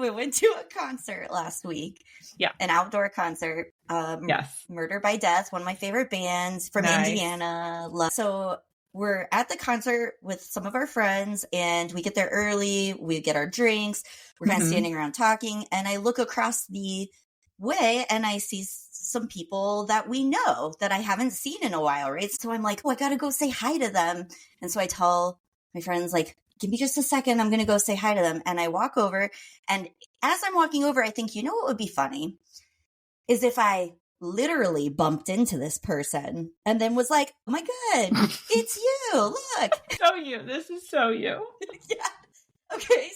we went to a concert last week. Yeah. An outdoor concert. Yes. Murder by Death, one of my favorite bands from Indiana. So we're at the concert with some of our friends, and we get there early. We get our drinks. We're kind of standing around talking, and I look across the way, and I see some people that we know that I haven't seen in a while, right? So I'm like, oh, I got to go say hi to them. And so I tell my friends, like, give me just a second. I'm going to go say hi to them. And I walk over. And as I'm walking over, I think, you know what would be funny is if I literally bumped into this person and then was like, oh my God, it's you. Look. So you. This is so you. Yeah. Okay,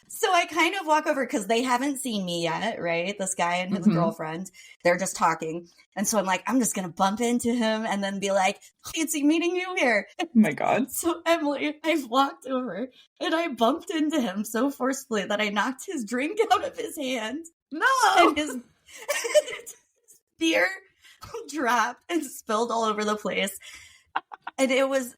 so I kind of walk over because they haven't seen me yet, right? This guy and his girlfriend, they're just talking. And so I'm like, I'm just going to bump into him and then be like, fancy meeting you here. Oh my God. So Emily, I walked over and I bumped into him so forcefully that I knocked his drink out of his hand. No! And his beer dropped and spilled all over the place. And it was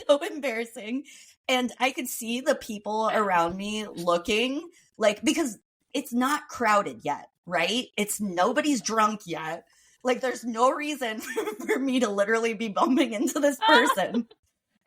so embarrassing. And I could see the people around me looking like, because it's not crowded yet, right? Nobody's drunk yet. Like, there's no reason for me to literally be bumping into this person.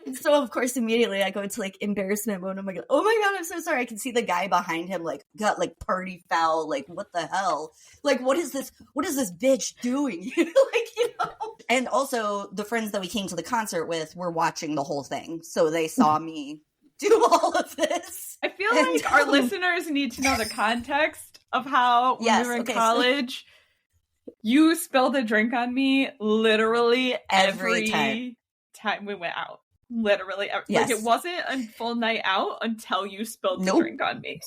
And so, of course, immediately I go into like embarrassment mode. I'm like, oh my God, I'm so sorry. I can see the guy behind him, like, got like party foul. Like, what the hell? Like, what is this bitch doing? Like, you know? And also the friends that we came to the concert with were watching the whole thing. So they saw me do all of this. I feel like our listeners need to know the context of how when we were in college, you spilled a drink on me literally every time we went out. Literally. Like, it wasn't a full night out until you spilled the drink on me.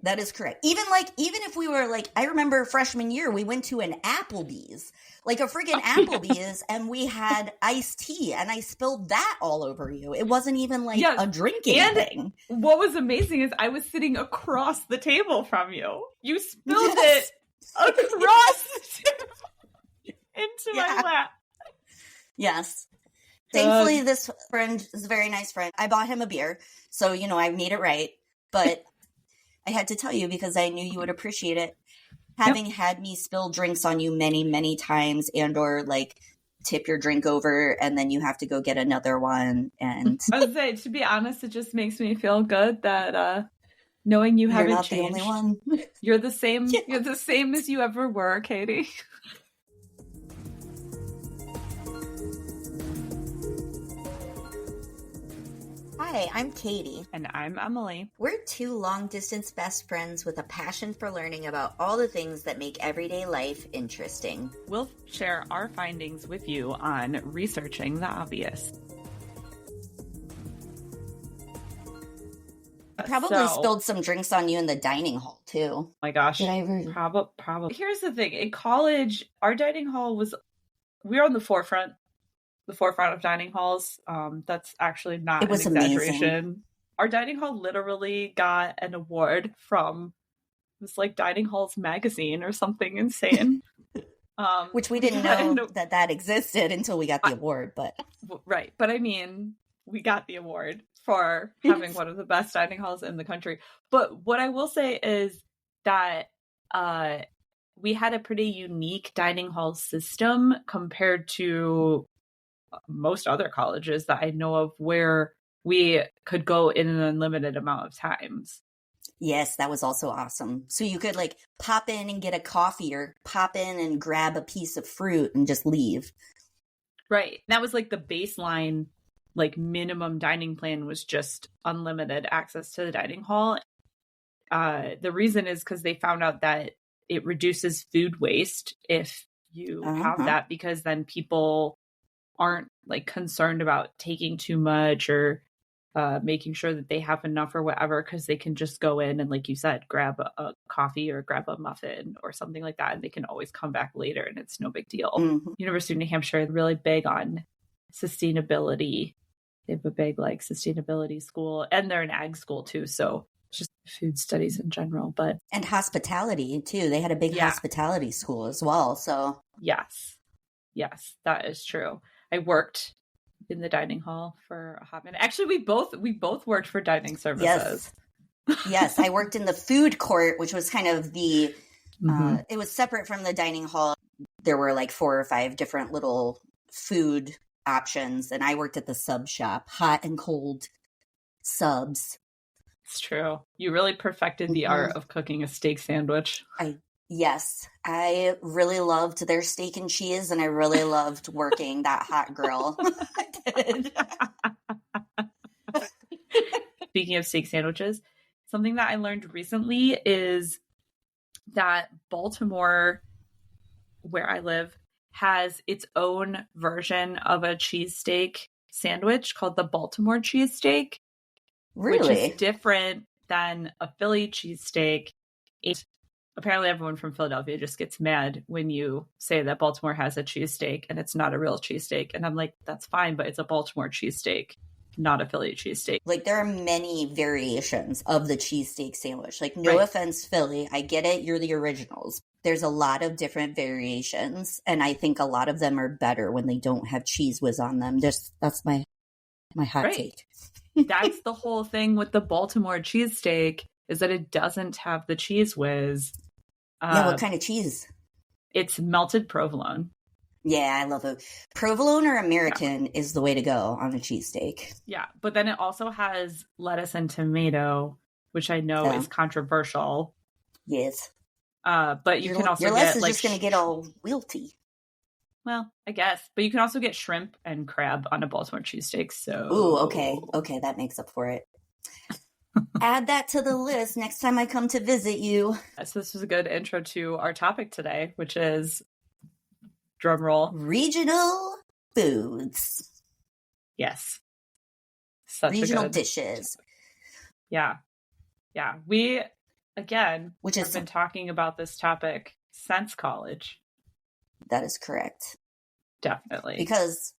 That is correct. Even if we were like, I remember freshman year, we went to an Applebee's, like a friggin' Applebee's, and we had iced tea, and I spilled that all over you. It wasn't even like a drinking thing. What was amazing is I was sitting across the table from you. You spilled it across the table into my lap. Yes. Thankfully, this friend is a very nice friend. I bought him a beer, so, you know, I made it right, but I had to tell you because I knew you would appreciate it. Having had me spill drinks on you many, many times and or like tip your drink over and then you have to go get another one. And I would say, to be honest, it just makes me feel good that knowing you haven't not changed. The only one. You're the same. Yeah. You're the same as you ever were, Katie. Hi, I'm Katie. And I'm Emily. We're two long-distance best friends with a passion for learning about all the things that make everyday life interesting. We'll share our findings with you on researching the obvious. I probably spilled some drinks on you in the dining hall, too. Oh my gosh. Did I ever? Probably. Here's the thing. In college, our dining hall we were on the forefront of dining halls. That's actually not an exaggeration. Amazing. Our dining hall literally got an award from, it was like Dining Halls magazine or something insane. Which we didn't know that existed until we got the award, but. Right. But I mean, we got the award for having one of the best dining halls in the country. But what I will say is that we had a pretty unique dining hall system compared to most other colleges that I know of, where we could go in an unlimited amount of times. Yes, that was also awesome. So you could like pop in and get a coffee or pop in and grab a piece of fruit and just leave. Right. That was like the baseline, like minimum dining plan was just unlimited access to the dining hall. The reason is because they found out that it reduces food waste if you have that, because then people aren't like concerned about taking too much or making sure that they have enough or whatever, because they can just go in and, like you said, grab a coffee or grab a muffin or something like that, and they can always come back later and it's no big deal. University of New Hampshire is really big on sustainability. They have a big like sustainability school, and they're an ag school too, so just food studies in general. And hospitality too. They had a big hospitality school as well. So yes, that is true. I worked in the dining hall for a hot minute. Actually, we both worked for dining services. Yes, I worked in the food court, which was kind of the, Mm-hmm. it was separate from the dining hall. There were like 4 or 5 different little food options, and I worked at the sub shop, hot and cold subs. It's true. You really perfected the art of cooking a steak sandwich. Yes, I really loved their steak and cheese, and I really loved working that hot grill. I did. Speaking of steak sandwiches, something that I learned recently is that Baltimore, where I live, has its own version of a cheesesteak sandwich called the Baltimore cheesesteak, which Really? is different than a Philly cheesesteak. Apparently everyone from Philadelphia just gets mad when you say that Baltimore has a cheesesteak and it's not a real cheesesteak. And I'm like, that's fine, but it's a Baltimore cheesesteak, not a Philly cheesesteak. Like, there are many variations of the cheesesteak sandwich. Like, no offense, Philly. I get it. You're the originals. There's a lot of different variations, and I think a lot of them are better when they don't have Cheese Whiz on them. That's my hot take. That's the whole thing with the Baltimore cheesesteak, is that it doesn't have the Cheese Whiz. Yeah, what kind of cheese? It's melted provolone. Yeah, I love it. Provolone or American is the way to go on a cheesesteak. Yeah, but then it also has lettuce and tomato, which I know is controversial. Yes. But you can also your get lettuce is just going to get all wilty. Well, I guess. But you can also get shrimp and crab on a Baltimore cheesesteak. So, ooh, okay. Okay, that makes up for it. Add that to the list next time I come to visit you. So this was a good intro to our topic today, which is, drumroll, regional foods. Yes. Such regional dishes. Yeah. Yeah. We, again, have been talking about this topic since college. That is correct. Definitely. Because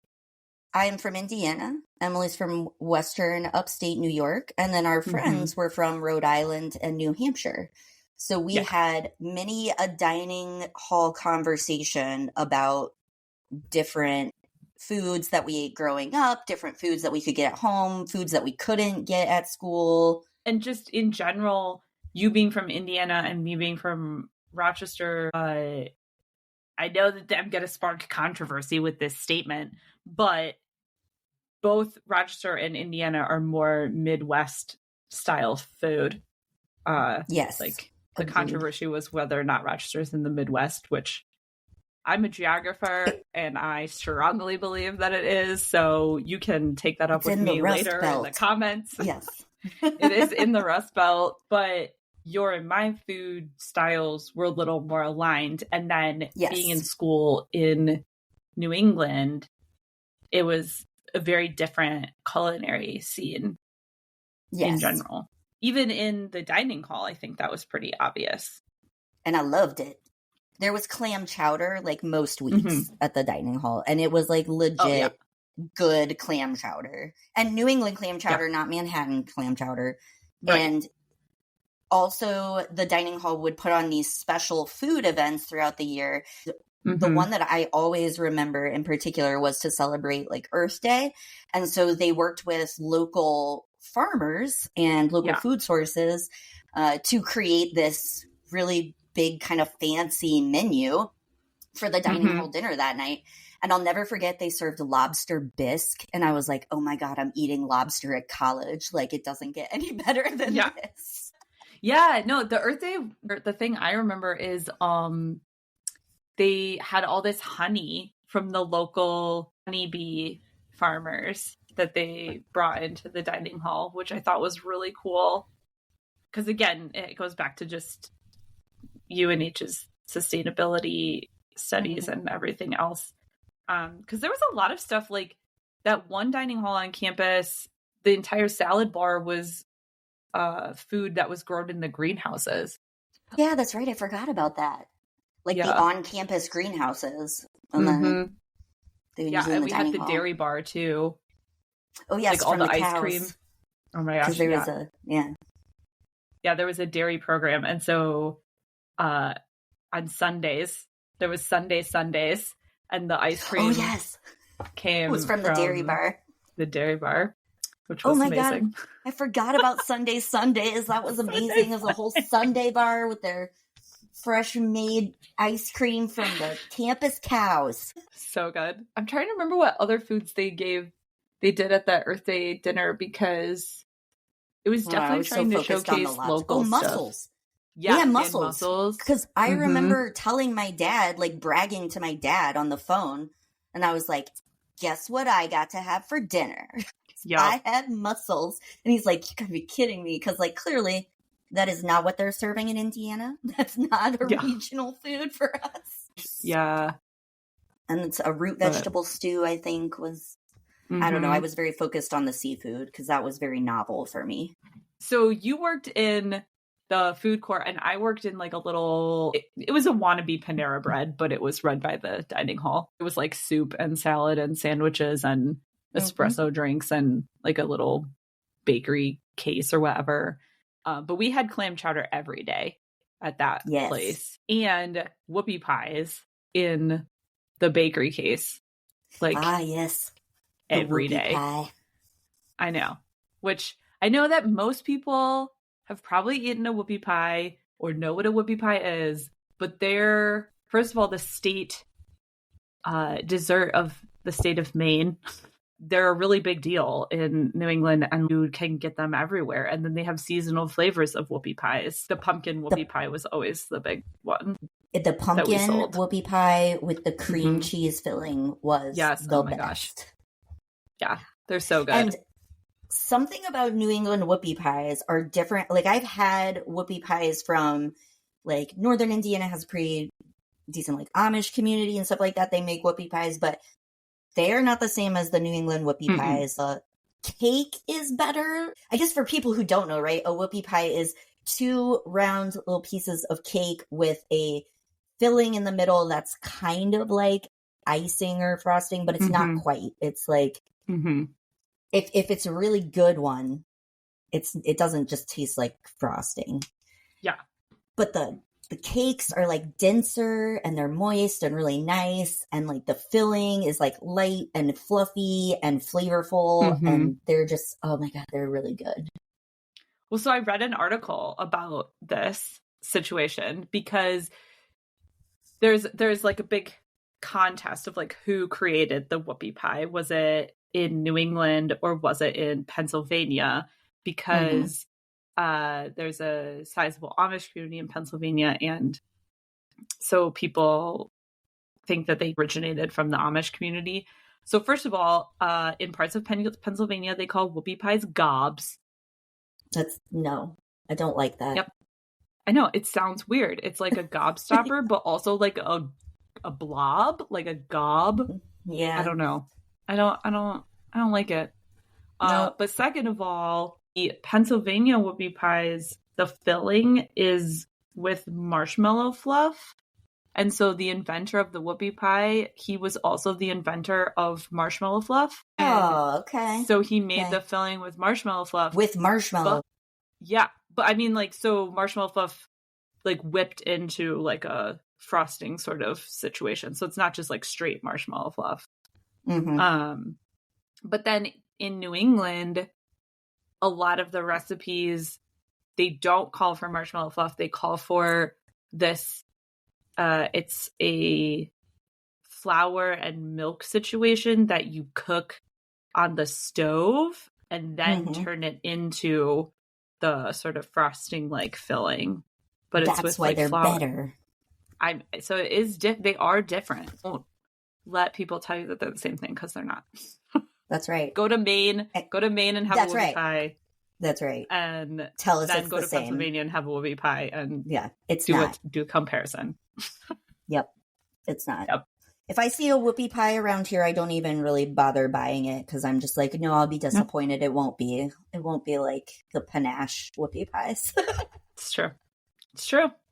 I'm from Indiana. Emily's from Western upstate New York. And then our friends were from Rhode Island and New Hampshire. So we had many a dining hall conversation about different foods that we ate growing up, different foods that we could get at home, foods that we couldn't get at school. And just in general, you being from Indiana and me being from Rochester, I know that I'm going to spark controversy with this statement, but both Rochester and Indiana are more Midwest style food. Yes. Like the controversy was whether or not Rochester is in the Midwest, which I'm a geographer and I strongly believe that it is. So you can take that up with me later in the comments. Yes. It is in the Rust Belt, but your and my food styles were a little more aligned. And then being in school in New England, it was a very different culinary scene in general. Even in the dining hall, I think that was pretty obvious. And I loved it. There was clam chowder like most weeks at the dining hall. And it was like legit good clam chowder. And New England clam chowder, not Manhattan clam chowder. Right. And also the dining hall would put on these special food events throughout the year. The one that I always remember in particular was to celebrate like Earth Day. And so they worked with local farmers and local food sources to create this really big kind of fancy menu for the dining hall dinner that night. And I'll never forget they served lobster bisque. And I was like, oh my God, I'm eating lobster at college. Like it doesn't get any better than this. Yeah, no, the Earth Day, the thing I remember is they had all this honey from the local honeybee farmers that they brought into the dining hall, which I thought was really cool. Because again, it goes back to just UNH's sustainability studies and everything else. Because there was a lot of stuff like that one dining hall on campus, the entire salad bar was food that was grown in the greenhouses. Yeah, that's right. I forgot about that. Like the on-campus greenhouses. And then and we had the dairy bar too. Oh yes, like all the ice cows. cream. Oh my gosh! There was there was a dairy program, and so on Sundays there was Sundays, and the ice cream. Oh yes, came it was from the dairy bar. The dairy bar. which Oh was my God. amazing. I forgot about Sundays. That was amazing. It was a whole Sunday bar with their fresh made ice cream from the campus cows. So good. I'm trying to remember what other foods they did at that Earth Day dinner, because it was definitely trying to showcase local mussels. stuff. Yeah, they had mussels. Because I Mm-hmm. remember telling my dad, like bragging to my dad on the phone, and I was like, guess what I got to have for dinner? Yeah. I had mussels. And he's like, you gotta be kidding me. Because like clearly that is not what they're serving in Indiana. That's not a regional food for us. Yeah. And it's a root vegetable stew, I think, was, I don't know. I was very focused on the seafood because that was very novel for me. So you worked in the food court, and I worked in like a little, it was a wannabe Panera Bread, but it was run by the dining hall. It was like soup and salad and sandwiches and espresso drinks and like a little bakery case or whatever. But we had clam chowder every day at that place, and whoopie pies in the bakery case. Like, yes. Every day. Pie. I know. Which I know that most people have probably eaten a whoopie pie or know what a whoopie pie is, but they're, first of all, the state dessert of the state of Maine. They're a really big deal in New England, and you can get them everywhere. And then they have seasonal flavors of whoopie pies. The pumpkin whoopie pie was always the big one. The pumpkin whoopie pie with the cream cheese filling was the best. Gosh. Yeah, they're so good. And something about New England whoopie pies are different. Like, I've had whoopie pies from, like, Northern Indiana has a pretty decent, like, Amish community and stuff like that. They make whoopie pies, but they're not the same as the New England whoopie pies. Cake is better. I guess for people who don't know, right, a whoopie pie is 2 round little pieces of cake with a filling in the middle that's kind of like icing or frosting, but it's not quite. It's like, if it's a really good one, it doesn't just taste like frosting. Yeah. But the cakes are like denser and they're moist and really nice, and like the filling is like light and fluffy and flavorful, and they're just, oh my God, they're really good. Well, so I read an article about this situation because there's like a big contest of like who created the whoopie pie. Was it in New England or was it in Pennsylvania? Because there's a sizable Amish community in Pennsylvania, and so people think that they originated from the Amish community. So first of all, in parts of Pennsylvania, they call whoopie pies gobs. No, I don't like that. Yep. I know, it sounds weird. It's like a gobstopper, but also like a blob, like a gob. Yeah. I don't know. I don't like it. No. But second of all, the Pennsylvania whoopie pies, the filling is with marshmallow fluff. And so the inventor of the whoopie pie, he was also the inventor of marshmallow fluff. Oh, okay. So he made the filling with marshmallow fluff. With marshmallow. But I mean, like, so marshmallow fluff, like, whipped into, like, a frosting sort of situation. So it's not just, like, straight marshmallow fluff. But then in New England, a lot of the recipes, they don't call for marshmallow fluff. They call for this, it's a flour and milk situation that you cook on the stove and then turn it into the sort of frosting like filling, but it's with like flour. Better. So it is they are different. Don't let people tell you that they're the same thing, because they're not. That's right. Go to Maine and have a whoopie pie. That's right. And tell us then it's go the to Pennsylvania and have a whoopie pie, and it's do a comparison. Yep, it's not. Yep. If I see a whoopie pie around here, I don't even really bother buying it, because I'm just like, no, I'll be disappointed. It won't be like the panache whoopie pies. It's true.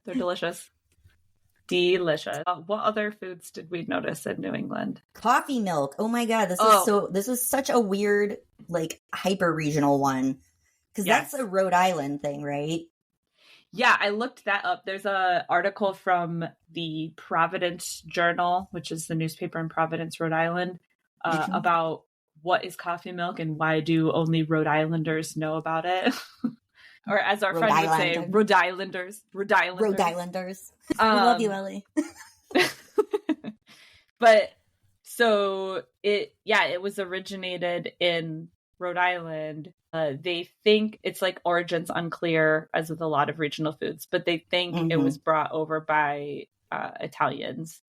They're delicious. Delicious. What other foods did we notice in New England? Coffee milk. Oh my God, this is such a weird, like, hyper regional one, because that's a Rhode Island thing, right? Yeah, I looked that up. There's an article from the Providence Journal, which is the newspaper in Providence, Rhode Island, about what is coffee milk and why do only Rhode Islanders know about it? Or as our friend would say, Rhode Islanders. Rhode Islanders. Rhode Islanders. We love you, Ellie. But so it was originated in Rhode Island. They think it's like origins unclear, as with a lot of regional foods, but they think it was brought over by Italians.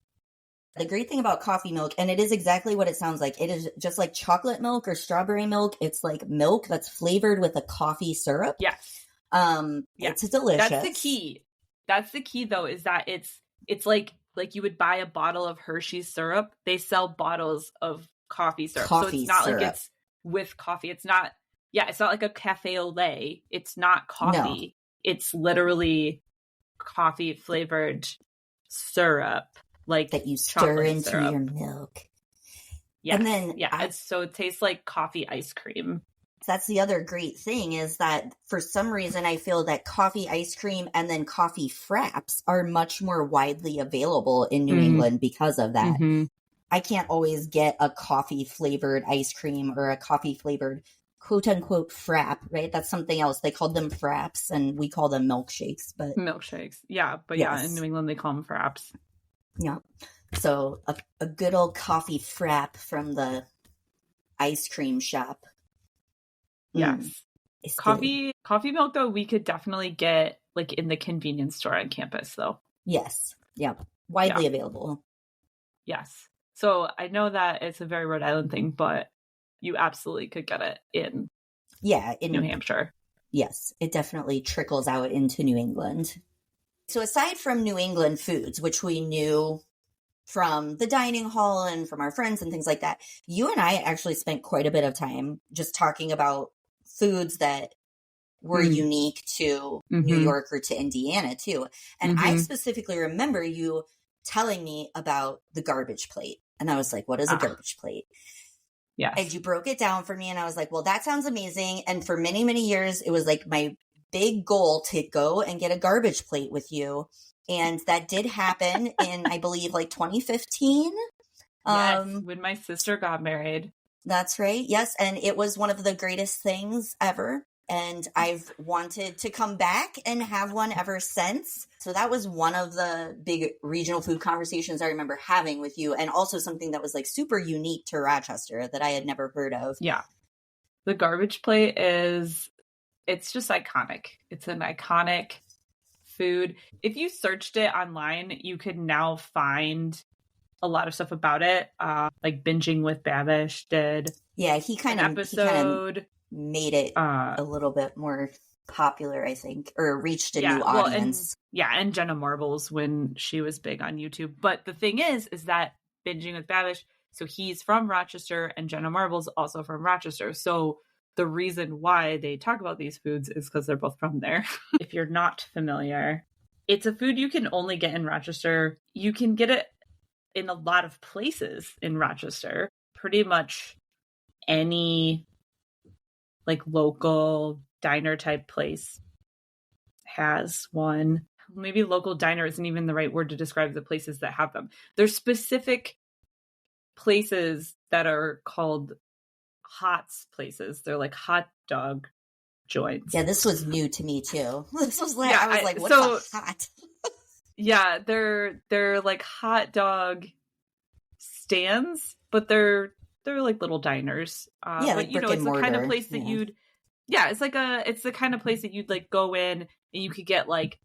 The great thing about coffee milk, and it is exactly what it sounds like. It is just like chocolate milk or strawberry milk. It's like milk that's flavored with a coffee syrup. Yes. It's delicious. That's the key. That's the key, though, is that it's like you would buy a bottle of Hershey's syrup. They sell bottles of coffee syrup. So it's not like it's with coffee. It's not like a cafe au lait. It's not coffee. No. It's literally coffee flavored syrup. Like that you stir into syrup. Your milk. Yeah. And then so it tastes like coffee ice cream. That's the other great thing is that for some reason I feel that coffee ice cream and then coffee fraps are much more widely available in New England because of that. I can't always get a coffee flavored ice cream or a coffee flavored quote unquote frap, right? That's something else. They called them fraps and we call them milkshakes, but milkshakes. Yeah. But yes. In New England they call them fraps. Yeah. So a good old coffee frap from the ice cream shop. Yes. Coffee milk, though, we could definitely get like in the convenience store on campus, though. Yes. Yeah. Widely available. Yes. So I know that it's a very Rhode Island thing, but you absolutely could get it in New Hampshire. Yes. It definitely trickles out into New England. So aside from New England foods, which we knew from the dining hall and from our friends and things like that, you and I actually spent quite a bit of time just talking about foods that were unique to New York or to Indiana too. And I specifically remember you telling me about the garbage plate. And I was like, what is a garbage plate? Yes. And you broke it down for me and I was like, well, that sounds amazing. And for many, many years, it was like my big goal to go and get a garbage plate with you. And that did happen in, I believe, like 2015. Yes, when my sister got married. That's right. Yes. And it was one of the greatest things ever. And I've wanted to come back and have one ever since. So that was one of the big regional food conversations I remember having with you. And also something that was like super unique to Rochester that I had never heard of. Yeah. The garbage plate it's just iconic. It's an iconic food. If you searched it online, you could now find a lot of stuff about it. Like Binging with Babish did. Yeah, he kind of made it a little bit more popular, I think, or reached a new audience. And Jenna Marbles when she was big on YouTube. But the thing is that Binging with Babish, so he's from Rochester and Jenna Marbles also from Rochester. So the reason why they talk about these foods is because they're both from there. If you're not familiar, it's a food you can only get in Rochester. You can get it in a lot of places in Rochester. Pretty much any like local diner type place has one. Maybe local diner isn't even the right word to describe the places that have them. There's specific places that are called HOTS places. They're like hot dog joints. Yeah, this was new to me too. This was like, I was like, what's a hot? Yeah, they're like hot dog stands, but they're like little diners. But like it's the kind of place that it's the kind of place that you'd like go in and you could get like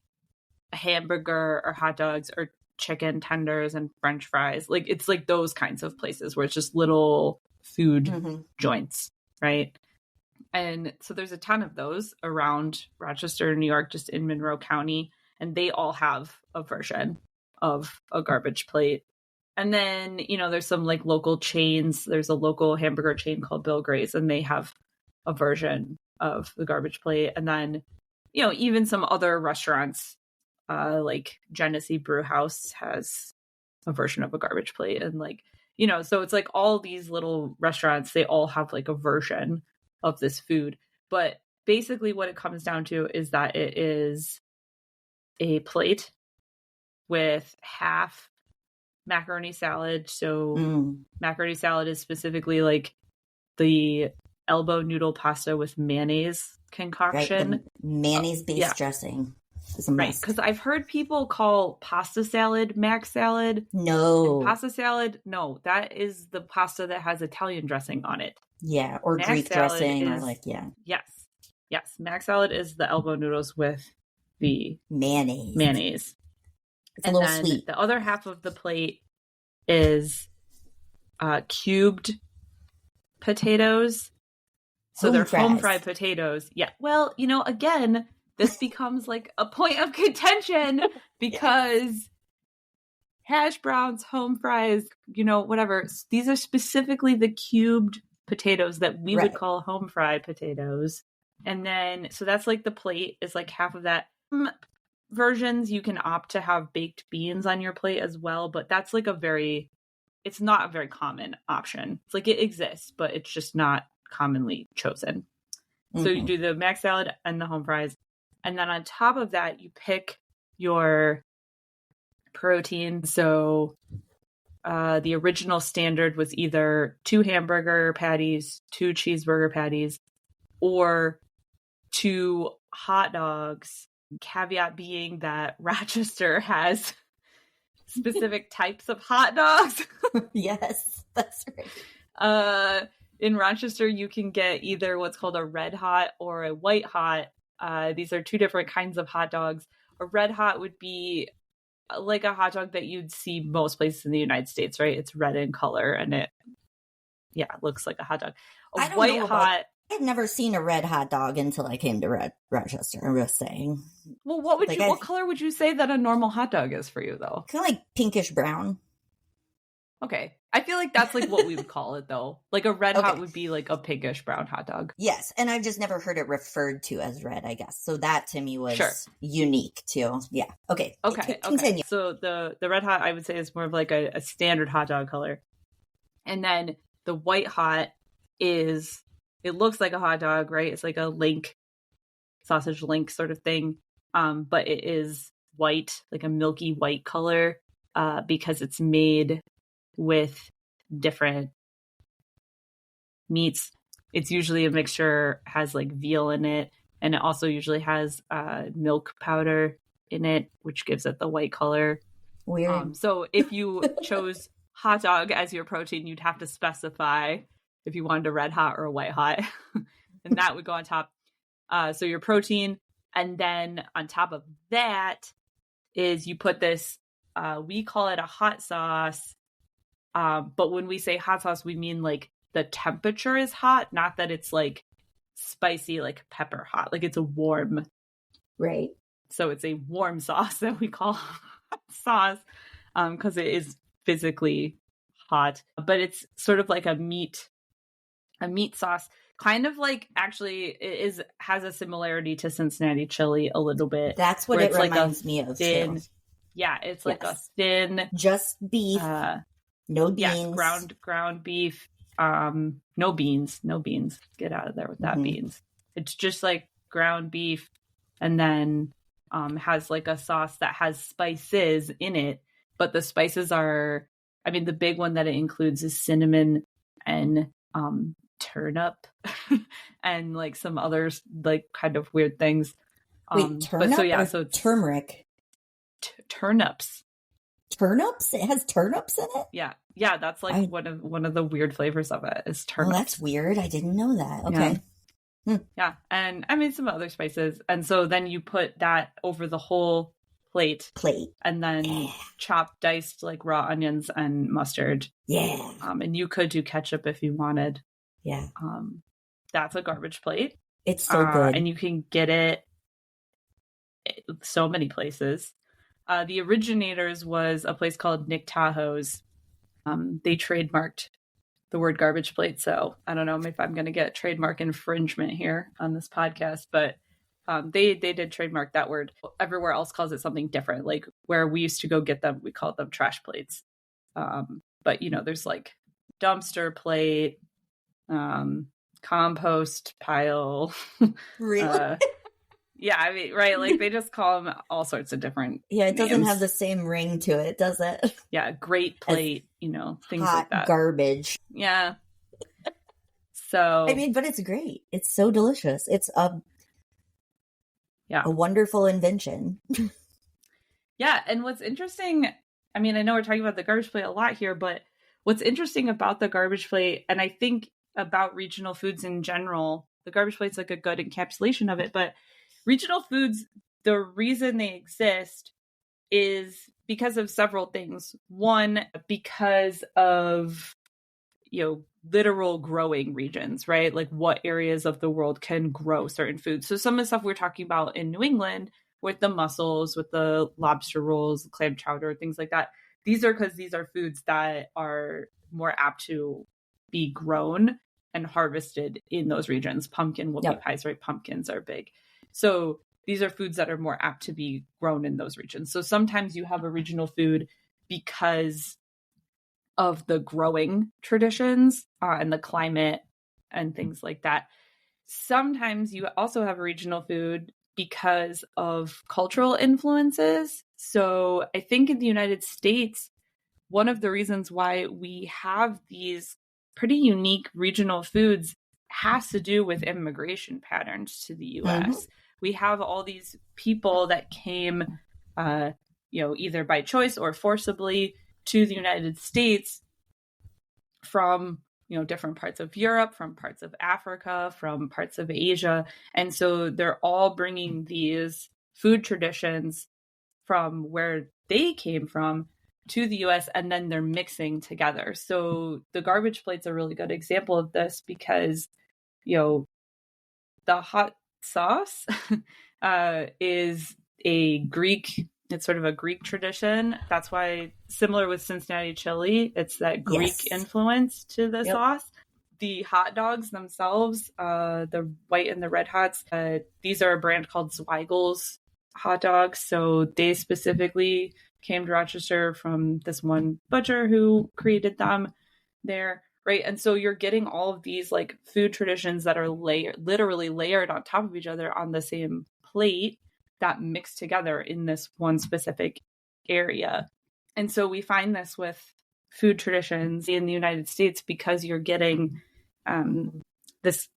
a hamburger or hot dogs or chicken tenders and French fries. Like it's like those kinds of places where it's just little food joints, right? And so there's a ton of those around Rochester, New York, just in Monroe County, and they all have a version of a garbage plate. And then, there's some like local chains. There's a local hamburger chain called Bill Gray's, and they have a version of the garbage plate. And then, even some other restaurants, like Genesee Brew House has a version of a garbage plate. And like, so it's like all these little restaurants, they all have like a version of this food. But basically what it comes down to is that it is a with half macaroni salad. So macaroni salad is specifically like the elbow noodle pasta with mayonnaise concoction. Right, the mayonnaise-based dressing is a must. Right, because I've heard people call pasta salad mac salad. No. And pasta salad, no, that is the pasta that has Italian dressing on it. Yeah, or mac Greek dressing, or like, yeah. Yes, mac salad is the elbow noodles with the mayonnaise. It's a little sweet. The other half of the plate is cubed potatoes. So they're home fried potatoes. Yeah. Well, again, this becomes like a point of contention because hash browns, home fries, whatever. These are specifically the cubed potatoes that we would call home fried potatoes. And then, so that's like the plate is like half of that. Versions, you can opt to have baked beans on your plate as well, but that's like it's not a very common option. It's like it exists, but it's just not commonly chosen. Mm-hmm. So you do the mac salad and the home fries. And then on top of that, you pick your protein. So the original standard was either 2 hamburger patties, 2 cheeseburger patties, or 2 hot dogs. Caveat being that Rochester has specific types of hot dogs. Yes, that's right. In Rochester, you can get either what's called a red hot or a white hot. These are 2 different kinds of hot dogs. A red hot would be like a hot dog that you'd see most places in the United States, right? It's red in color and it looks like a hot dog. A white hot. I've never seen a red hot dog until I came to Rochester. I'm just saying. Well, what color would you say that a normal hot dog is for you, though? Kind of like pinkish brown. Okay. I feel like that's like what we would call it, though. Like a red hot would be like a pinkish brown hot dog. Yes. And I've just never heard it referred to as red, I guess. So that to me was unique too. Yeah. Okay. Continue. So the red hot, I would say, is more of like a standard hot dog color. And then the white hot is... It looks like a hot dog, right? It's like a sausage link sort of thing. But it is white, like a milky white color, because it's made with different meats. It's usually a mixture, has like veal in it. And it also usually has milk powder in it, which gives it the white color. Weird. So if you chose hot dog as your protein, you'd have to specify if you wanted a red hot or a white hot, and that would go on top. So your protein. And then on top of that is you put this, we call it a hot sauce. But when we say hot sauce, we mean like the temperature is hot, not that it's like spicy, like pepper hot, like it's a warm. Right. So it's a warm sauce that we call hot sauce, because it is physically hot, but it's sort of like a meat sauce, kind of like, actually has a similarity to Cincinnati chili a little bit. That's what it reminds me of too. Yeah, it's like a thin, just beef, no beans. Yes, ground beef, no beans. Get out of there with that beans. It's just like ground beef, and then has like a sauce that has spices in it, but the spices are, the big one that it includes is cinnamon and turnip and like some others like kind of weird things. Wait, turnip? So turmeric. Turnips. Turnips? It has turnips in it? Yeah, that's like one of the weird flavors of it is turnips. Oh, that's weird. I didn't know that. Okay. Yeah, and some other spices, and so then you put that over the whole plate, and then chop diced like raw onions and mustard. Yeah. And you could do ketchup if you wanted. Yeah. That's a garbage plate. It's so good. And you can get it so many places. The originators was a place called Nick Tahoe's. They trademarked the word garbage plate. So I don't know if I'm going to get trademark infringement here on this podcast, but they did trademark that word. Everywhere else calls it something different. Like where we used to go get them, we called them trash plates. But there's like dumpster plate, compost pile. Really? Yeah, right. Like they just call them all sorts of different. Yeah, it doesn't names. have the same ring to it, does it? Yeah, great plate, things like that. Garbage. Yeah. So I mean, but it's great. It's so delicious. It's a yeah. wonderful invention. Yeah. And what's interesting, I mean, I know we're talking about the garbage plate a lot here, but what's interesting about the garbage plate, and I think about regional foods in general, the garbage plate's like a good encapsulation of it, but regional foods, the reason they exist is because of several things. One, because of, literal growing regions, right? Like what areas of the world can grow certain foods. So some of the stuff we're talking about in New England with the mussels, with the lobster rolls, clam chowder, things like that. These are foods that are more apt to be grown and harvested in those regions. Pumpkin whoopie pies, right? Pumpkins are big. So these are foods that are more apt to be grown in those regions. So sometimes you have a regional food because of the growing traditions and the climate and things like that. Sometimes you also have a regional food because of cultural influences. So I think in the United States, one of the reasons why we have these pretty unique regional foods has to do with immigration patterns to the US. Mm-hmm. We have all these people that came, either by choice or forcibly to the United States from, different parts of Europe, from parts of Africa, from parts of Asia. And so they're all bringing these food traditions from where they came from to the US, and then they're mixing together. So the garbage plate's a really good example of this because, the hot sauce is it's sort of a Greek tradition. That's why, similar with Cincinnati chili, it's that Greek influence to the sauce. The hot dogs themselves, the white and the red hots, these are a brand called Zweigel's hot dogs. So they specifically came to Rochester from this one butcher who created them there, right? And so you're getting all of these like food traditions that are literally layered on top of each other on the same plate that mix together in this one specific area. And so we find this with food traditions in the United States because you're getting this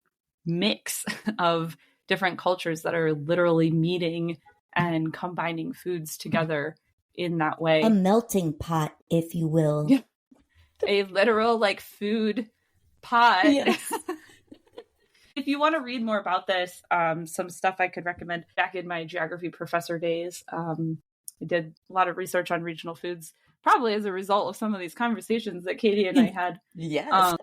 mix of different cultures that are literally meeting and combining foods together in that way. A melting pot, if you will. Yeah. A literal like food pot. Yes. If you want to read more about this, some stuff I could recommend. Back in my geography professor days, I did a lot of research on regional foods, probably as a result of some of these conversations that Katie and I had. Yes.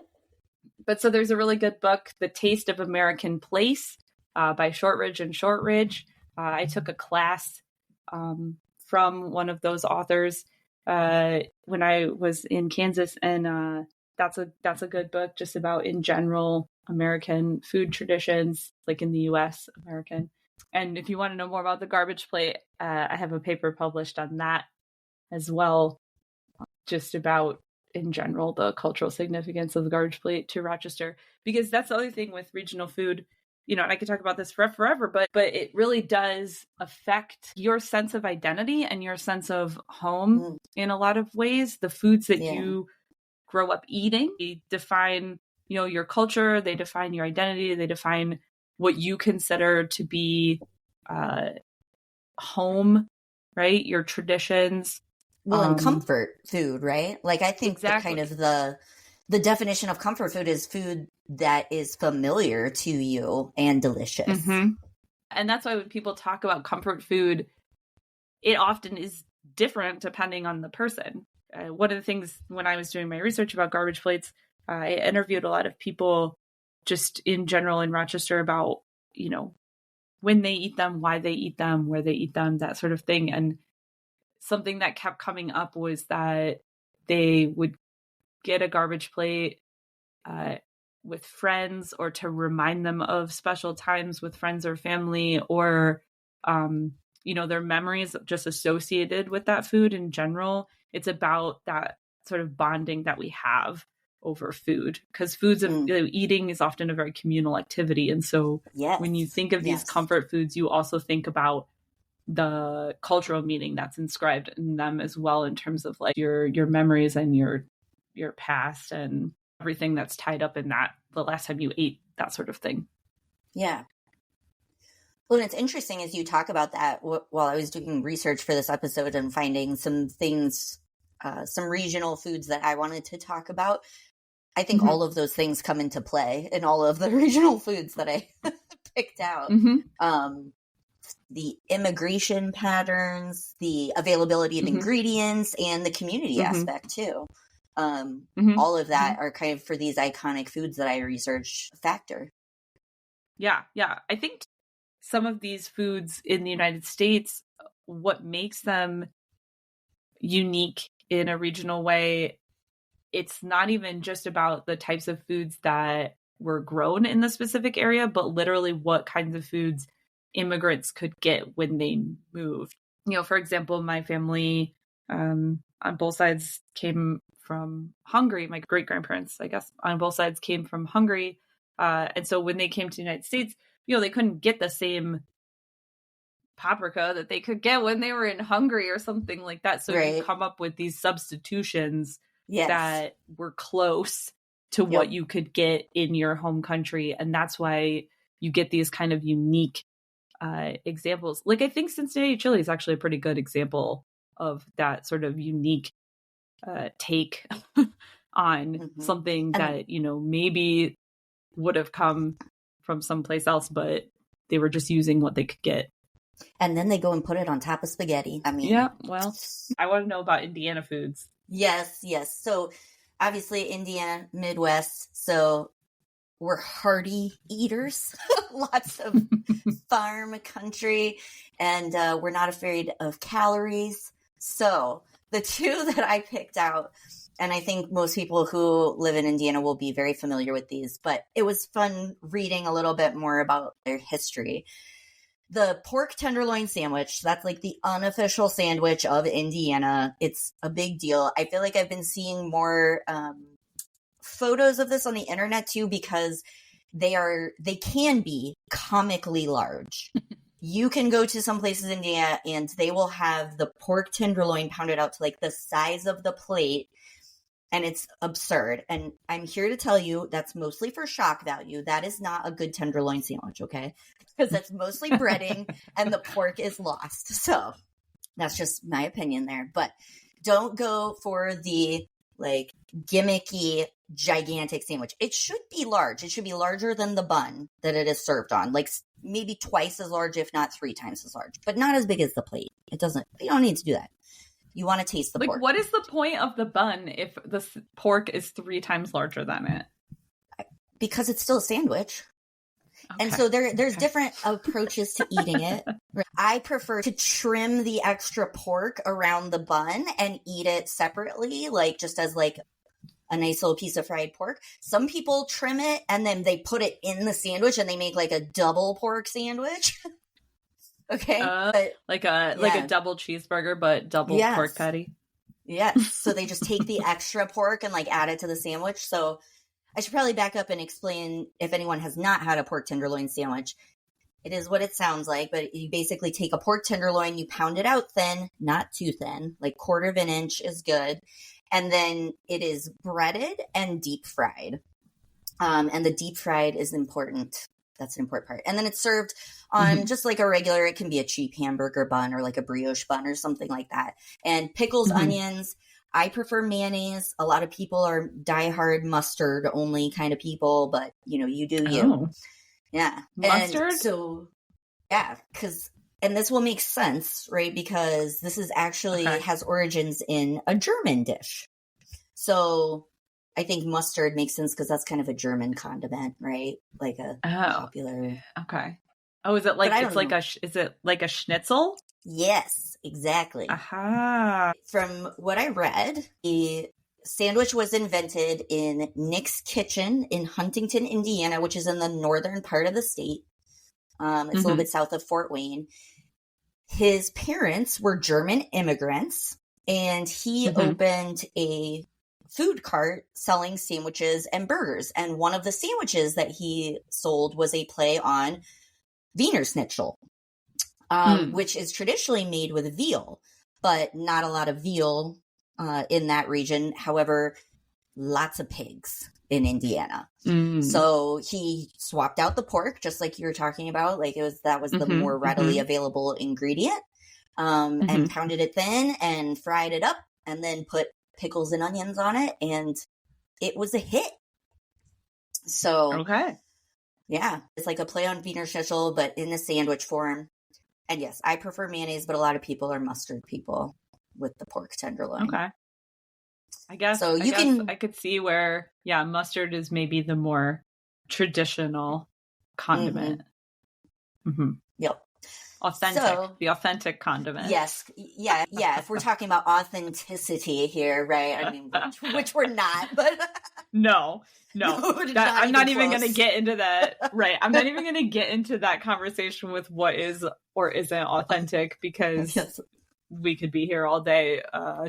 But so there's a really good book, The Taste of American Place by Shortridge and Shortridge. I took a class from one of those authors when I was in Kansas, and that's a good book just about, in general, American food traditions, like in the US, American. And if you want to know more about the garbage plate, I have a paper published on that as well, just about, in general, the cultural significance of the garbage plate to Rochester. Because that's the other thing with regional food, and I could talk about this forever, but it really does affect your sense of identity and your sense of home in a lot of ways. The foods that you grow up eating, they define, your culture, they define your identity, they define what you consider to be home, right? Your traditions. Well, and comfort food, right? Like, I think exactly. The definition of comfort food is food that is familiar to you and delicious. Mm-hmm. And that's why when people talk about comfort food, it often is different depending on the person. One of the things when I was doing my research about garbage plates, I interviewed a lot of people just in general in Rochester about, when they eat them, why they eat them, where they eat them, that sort of thing. And something that kept coming up was that they would get a garbage plate with friends, or to remind them of special times with friends or family, or, their memories just associated with that food in general. It's about that sort of bonding that we have over food, because eating is often a very communal activity. And so when you think of these comfort foods, you also think about the cultural meaning that's inscribed in them as well, in terms of like your memories and your past and everything that's tied up in that the last time you ate that sort of thing. Yeah. Well, and it's interesting as you talk about that while I was doing research for this episode and finding some things, some regional foods that I wanted to talk about. I think all of those things come into play in all of the regional foods that I picked out. The immigration patterns, the availability of ingredients, and the community aspect too. All of that are kind of, for these iconic foods that I research, a factor. Yeah. I think some of these foods in the United States, what makes them unique in a regional way, it's not even just about the types of foods that were grown in the specific area, but literally what kinds of foods immigrants could get when they moved. For example, my family on both sides came from Hungary. My great-grandparents, I guess, on both sides came from Hungary. And so when they came to the United States, they couldn't get the same paprika that they could get when they were in Hungary or something like that. So you come up with these substitutions that were close to what you could get in your home country. And that's why you get these kind of unique examples. Like, I think Cincinnati chili is actually a pretty good example of that sort of unique take on something that, maybe would have come from someplace else, but they were just using what they could get. And then they go and put it on top of spaghetti. I mean, yeah, well, I want to know about Indiana foods. Yes. So obviously Indiana, Midwest. So we're hearty eaters, lots of farm country, and we're not afraid of calories. So the two that I picked out, and I think most people who live in Indiana will be very familiar with these, but it was fun reading a little bit more about their history. The pork tenderloin sandwich, that's like the unofficial sandwich of Indiana. It's a big deal. I feel like I've been seeing more photos of this on the internet too, because they can be comically large. You can go to some places in Indiana and they will have the pork tenderloin pounded out to like the size of the plate. And it's absurd. And I'm here to tell you that's mostly for shock value. That is not a good tenderloin sandwich, okay? Because that's mostly breading and the pork is lost. So that's just my opinion there. But don't go for the like gimmicky, gigantic sandwich. It should be large. It should be larger than the bun that it is served on. Like maybe twice as large, if not 3 times as large. But not as big as the plate. You don't need to do that. You want to taste the pork. What is the point of the bun if the pork is 3 times larger than it? Because it's still a sandwich. Okay. And so there's different approaches to eating it. I prefer to trim the extra pork around the bun and eat it separately, like just as like a nice little piece of fried pork. Some people trim it and then they put it in the sandwich and they make like a double pork sandwich. Okay. Like a double cheeseburger, but double pork patty. Yes. So they just take the extra pork and like add it to the sandwich. So I should probably back up and explain, if anyone has not had a pork tenderloin sandwich, it is what it sounds like, but you basically take a pork tenderloin, you pound it out thin, not too thin, like 1/4 of an inch is good. And then it is breaded and deep fried. And the deep fried is important. That's an important part. And then it's served on just like a regular, it can be a cheap hamburger bun or like a brioche bun or something like that. And pickles, onions. I prefer mayonnaise. A lot of people are diehard mustard only kind of people, but you do you. Oh. Yeah. Mustard? And so, yeah, and this will make sense, right? Because this is actually has origins in a German dish. So I think mustard makes sense because that's kind of a German condiment, right? Like a popular. Okay. Oh, is it like is it like a schnitzel? Yes, exactly. Aha. From what I read, the sandwich was invented in Nick's Kitchen in Huntington, Indiana, which is in the northern part of the state. It's a little bit south of Fort Wayne. His parents were German immigrants, and he opened a food cart selling sandwiches and burgers. And one of the sandwiches that he sold was a play on Wiener Schnitzel, which is traditionally made with veal, but not a lot of veal in that region. However, lots of pigs. in Indiana. So he swapped out the pork, just like you were talking about. Like that was the more readily available ingredient, and pounded it thin and fried it up and then put pickles and onions on it. And it was a hit. So, yeah, it's like a play on Wiener Schnitzel, but in a sandwich form. And yes, I prefer mayonnaise, but a lot of people are mustard people with the pork tenderloin. Okay. I guess I could see where, mustard is maybe the more traditional condiment. Yep. The authentic condiment. Yes. Yeah. If we're talking about authenticity here, right? I mean, which we're not, but no, I'm not even going to get into that. Right. I'm not even going to get into that conversation with what is or isn't authentic, because we could be here all day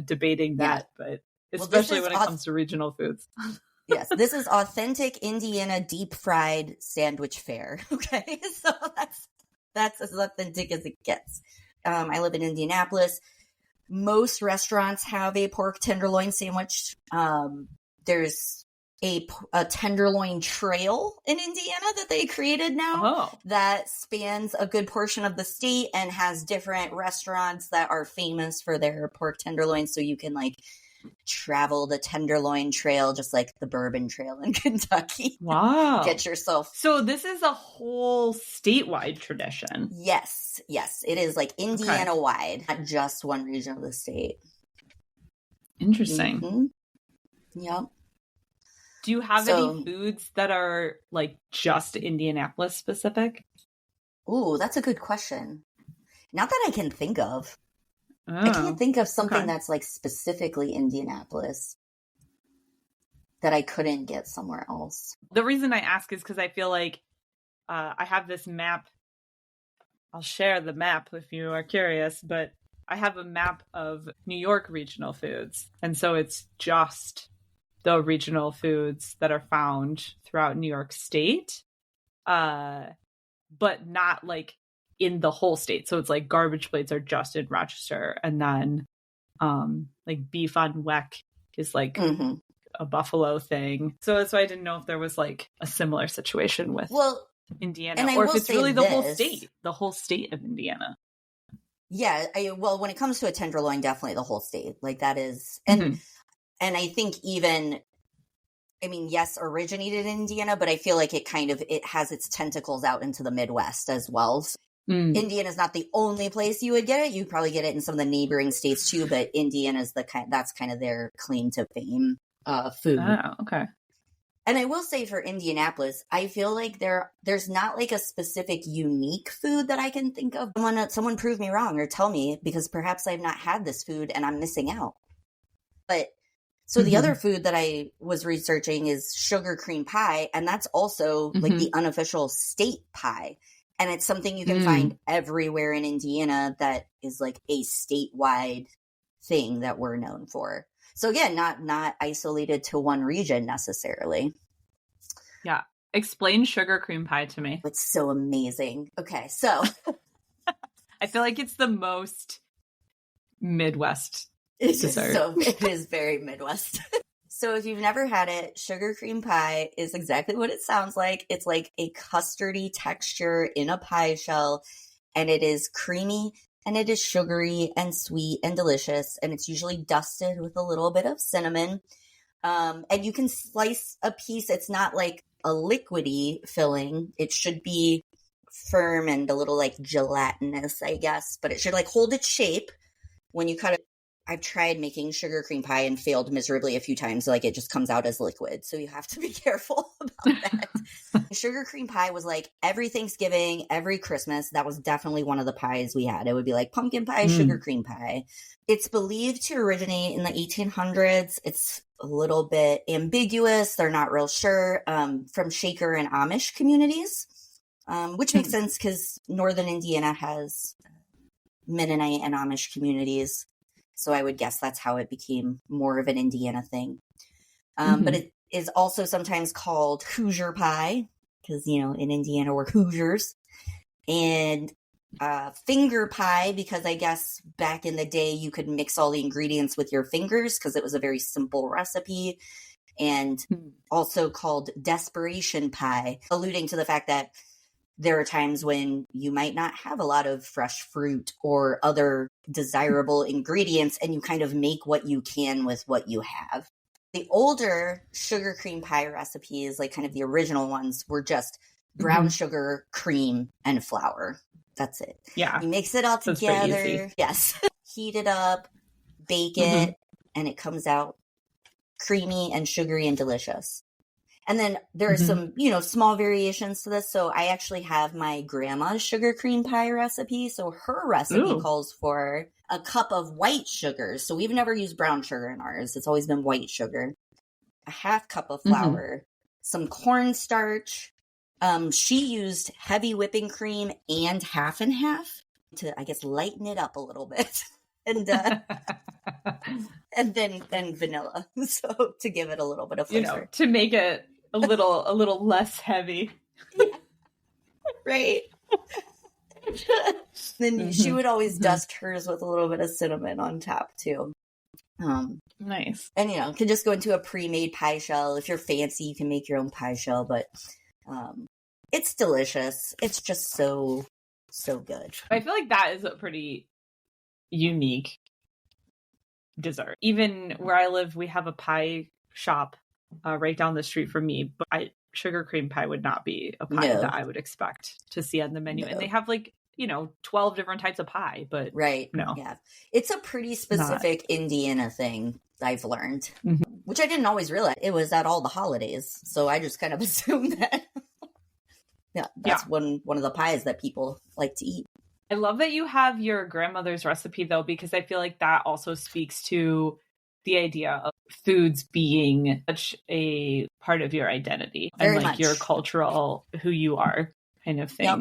debating that, but especially when it comes to regional foods. Yes, this is authentic Indiana deep fried sandwich fare. Okay, so that's as authentic as it gets. I live in Indianapolis. Most restaurants have a pork tenderloin sandwich. There's a tenderloin trail in Indiana that they created now that spans a good portion of the state and has different restaurants that are famous for their pork tenderloin. So you can like travel the tenderloin trail, just like the bourbon trail in Kentucky. Wow. Get yourself. So this is a whole statewide tradition. Yes, it is like Indiana wide, not just one region of the state. Interesting. Yep. Do you have any foods that are like just Indianapolis specific? Ooh, that's a good question. Not that I can think of. I can't think of something that's like specifically Indianapolis that I couldn't get somewhere else. The reason I ask is because I feel like I have this map. I'll share the map if you are curious, but I have a map of New York regional foods. And so it's just the regional foods that are found throughout New York State, but not like in the whole state. So it's like garbage plates are just in Rochester, and then like beef on weck is like a Buffalo thing. So that's why I didn't know if there was like a similar situation with Indiana, or if it's really the whole state of Indiana. Yeah, when it comes to a tenderloin, definitely the whole state. Like that is, and I think even, I mean, yes, originated in Indiana, but I feel like it has its tentacles out into the Midwest as well. So Indiana is not the only place you would get it. You'd probably get it in some of the neighboring states too, but Indiana is that's kind of their claim to fame food. Oh, okay. And I will say for Indianapolis, I feel like there's not like a specific unique food that I can think of. Someone prove me wrong or tell me, because perhaps I've not had this food and I'm missing out. But so the other food that I was researching is sugar cream pie, and that's also like the unofficial state pie. And it's something you can find everywhere in Indiana that is like a statewide thing that we're known for. So again, not isolated to one region necessarily. Yeah. Explain sugar cream pie to me. It's so amazing. Okay, so I feel like it's the most Midwest dessert. It is very Midwest. So if you've never had it, sugar cream pie is exactly what it sounds like. It's like a custardy texture in a pie shell, and it is creamy, and it is sugary and sweet and delicious, and it's usually dusted with a little bit of cinnamon. And you can slice a piece. It's not like a liquidy filling. It should be firm and a little like gelatinous, I guess, but it should like hold its shape when you cut it. I've tried making sugar cream pie and failed miserably a few times. Like it just comes out as liquid. So you have to be careful about that. Sugar cream pie was like every Thanksgiving, every Christmas. That was definitely one of the pies we had. It would be like pumpkin pie, sugar cream pie. It's believed to originate in the 1800s. It's a little bit ambiguous. They're not real sure. From Shaker and Amish communities, which makes sense because Northern Indiana has Mennonite and Amish communities. So I would guess that's how it became more of an Indiana thing. But it is also sometimes called Hoosier pie because, you know, in Indiana we're Hoosiers. And finger pie because I guess back in the day you could mix all the ingredients with your fingers because it was a very simple recipe. and also called desperation pie, alluding to the fact that there are times when you might not have a lot of fresh fruit or other desirable ingredients, and you kind of make what you can with what you have. The older sugar cream pie recipes, like kind of the original ones, were just brown sugar, cream, and flour. That's it. Yeah. You mix it all together. Yes. Heat it up, bake it, and it comes out creamy and sugary and delicious. And then there are some, small variations to this. So I actually have my grandma's sugar cream pie recipe. So her recipe calls for a cup of white sugar. So we've never used brown sugar in ours. It's always been white sugar. A half cup of flour, some cornstarch. She used heavy whipping cream and half and half to, I guess, lighten it up a little bit. And and then vanilla, so to give it a little bit of flavor, to make it a little less heavy. Yeah. Right. Then she would always dust hers with a little bit of cinnamon on top too. Nice. And can just go into a pre-made pie shell. If you're fancy, you can make your own pie shell, but it's delicious. It's just so good. I feel like that is a pretty unique dessert. Even where I live, we have a pie shop right down the street from me, but sugar cream pie would not be a pie that I would expect to see on the menu. And they have 12 different types of pie, but yeah, it's a pretty specific Indiana thing, I've learned, which I didn't always realize it was at all the holidays, so I just kind of assumed that that's one of the pies that people like to eat. I love that you have your grandmother's recipe, though, because I feel like that also speaks to the idea of foods being such a part of your identity and like your cultural, who you are kind of thing. Yep.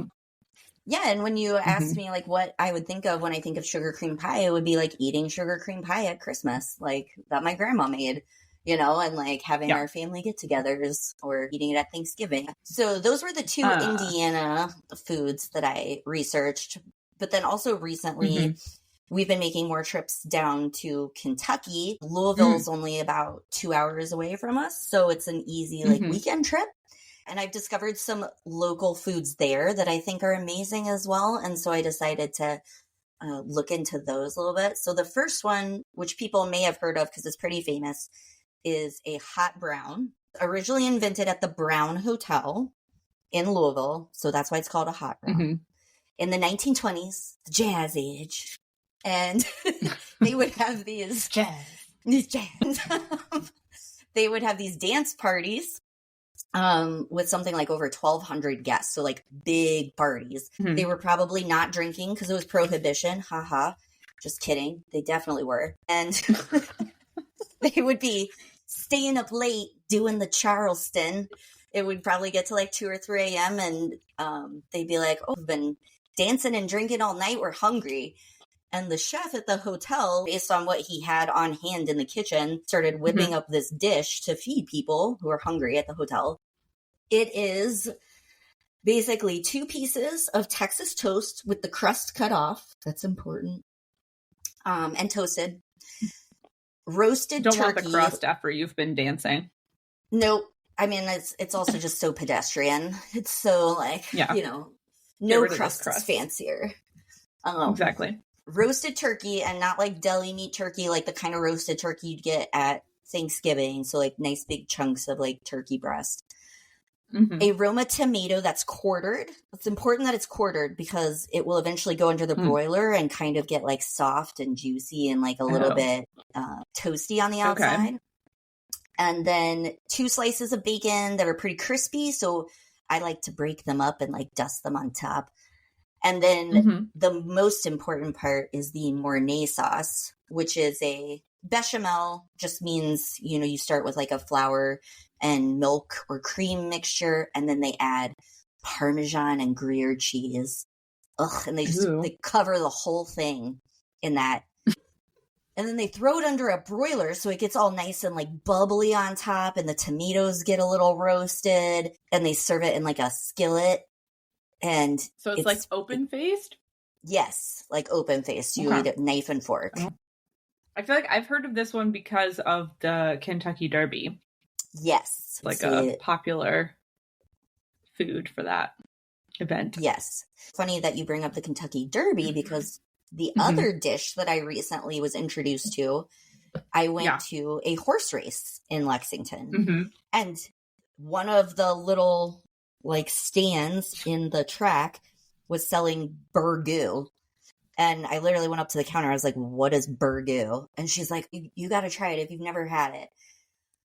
Yeah, and when you asked me like what I would think of when I think of sugar cream pie, it would be like eating sugar cream pie at Christmas, like that my grandma made, and like having our family get-togethers or eating it at Thanksgiving. So those were the two Indiana foods that I researched. But then also recently, we've been making more trips down to Kentucky. Louisville's only about 2 hours away from us, so it's an easy weekend trip. And I've discovered some local foods there that I think are amazing as well. And so I decided to look into those a little bit. So the first one, which people may have heard of because it's pretty famous, is a hot brown. Originally invented at the Brown Hotel in Louisville. So that's why it's called a hot brown. In the 1920s, the Jazz Age. And they would have these jazz. They would have these dance parties with something like over 1,200 guests. So like big parties. They were probably not drinking because it was prohibition. Haha. Just kidding. They definitely were. And they would be staying up late doing the Charleston. It would probably get to like 2 or 3 a.m. and they'd be like, we've been dancing and drinking all night. We're hungry. And the chef at the hotel, based on what he had on hand in the kitchen, started whipping up this dish to feed people who are hungry at the hotel. It is basically 2 pieces of Texas toast with the crust cut off. That's important. And toasted. Roasted turkey. Don't want the crust after you've been dancing. Nope. I mean, it's also just so pedestrian. It's so like, no crust is fancier. Exactly. Roasted turkey, and not like deli meat turkey, like the kind of roasted turkey you'd get at Thanksgiving. So like nice big chunks of like turkey breast. A Roma tomato that's quartered. It's important that it's quartered because it will eventually go under the broiler and kind of get like soft and juicy and like a little bit toasty on the outside. Okay. And then 2 slices of bacon that are pretty crispy. So I like to break them up and like dust them on top. And then the most important part is the Mornay sauce, which is a bechamel. Just means, you start with like a flour and milk or cream mixture, and then they add Parmesan and Gruyere cheese. And they cover the whole thing in that. And then they throw it under a broiler so it gets all nice and like bubbly on top, and the tomatoes get a little roasted, and they serve it in like a skillet. And so it's like open-faced? Yes, like open-faced. You eat it knife and fork. I feel like I've heard of this one because of the Kentucky Derby. Yes. Like See, a popular food for that event. yes. Funny that you bring up the Kentucky Derby, because the Mhm. other dish that I recently was introduced to, I went to a horse race in Lexington. Mm-hmm. And one of the little like stands in the track was selling burgoo. And I literally went up to the counter. I was like, what is burgoo? And she's like, you got to try it if you've never had it.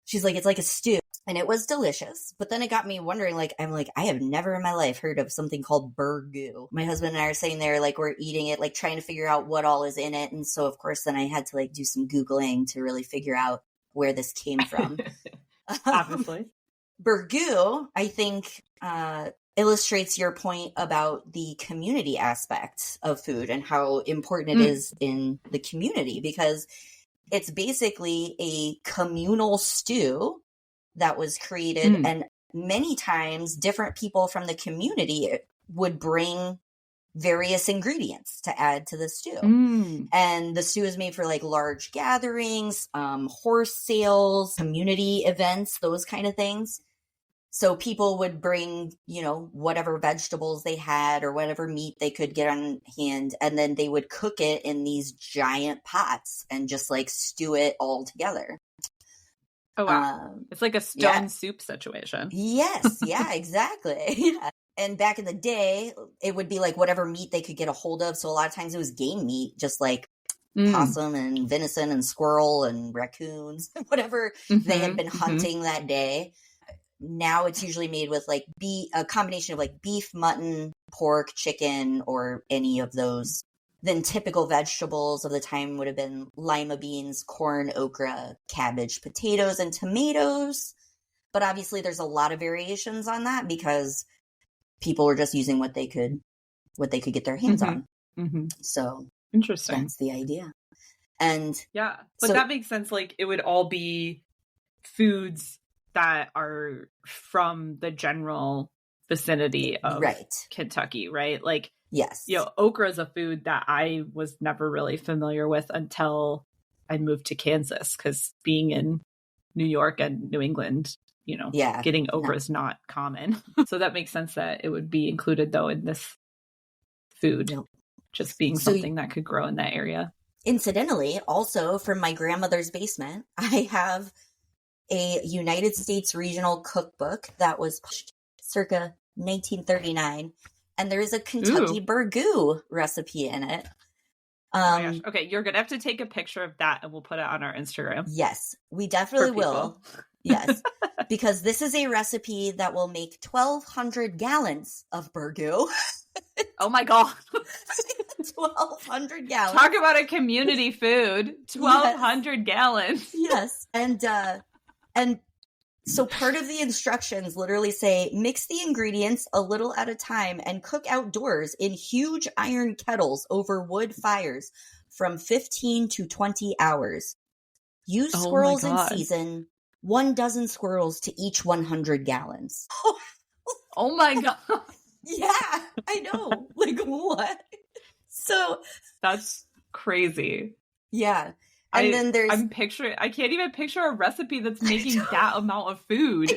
She's like, it's like a stew. And it was delicious. But then it got me wondering, like, I'm like, I have never in my life heard of something called burgoo. My husband and I are sitting there, like, we're eating it, like, trying to figure out what all is in it. And so, of course, then I had to, like, do some Googling to really figure out where this came from. Obviously. Burgoo, I think, illustrates your point about the community aspect of food and how important it is in the community, because it's basically a communal stew that was created, and many times different people from the community would bring various ingredients to add to the stew. And the stew is made for like large gatherings, horse sales, community events, those kind of things. So people would bring, you know, whatever vegetables they had or whatever meat they could get on hand, and then they would cook it in these giant pots and just like stew it all together. Oh, wow. It's like a stone soup situation. Yes. Yeah, exactly. Yeah. And back in the day, it would be like whatever meat they could get a hold of. So a lot of times it was game meat, just like possum and venison and squirrel and raccoons, whatever they had been hunting that day. Now it's usually made with like a combination of like beef, mutton, pork, chicken, or any of those. Then typical vegetables of the time would have been lima beans, corn, okra, cabbage, potatoes, and tomatoes. But obviously there's a lot of variations on that because people were just using what they could get their hands on. So interesting. That's the idea. And yeah, but that makes sense. Like it would all be foods that are from the general vicinity of Kentucky, right? Like, yes, you know, okra is a food that I was never really familiar with until I moved to Kansas, because being in New York and New England, you know, getting okra is not common. So that makes sense that it would be included though in this food, just being something that could grow in that area. Incidentally, also from my grandmother's basement, I have a United States regional cookbook that was published circa 1939, and there is a Kentucky burgoo recipe in it. Oh my gosh. Okay, you're gonna have to take a picture of that and we'll put it on our Instagram. Yes, we definitely will. Yes, because this is a recipe that will make 1,200 gallons of burgoo. Oh my god. 1,200 gallons. Talk about a community food. 1,200 gallons. Yes. And so part of the instructions literally say, mix the ingredients a little at a time and cook outdoors in huge iron kettles over wood fires from 15 to 20 hours. Use squirrels in season, 1 dozen squirrels to each 100 gallons. Oh my god. Yeah, I know. Like, what? So that's crazy. Yeah. And then there's I can't even picture a recipe that's making that amount of food.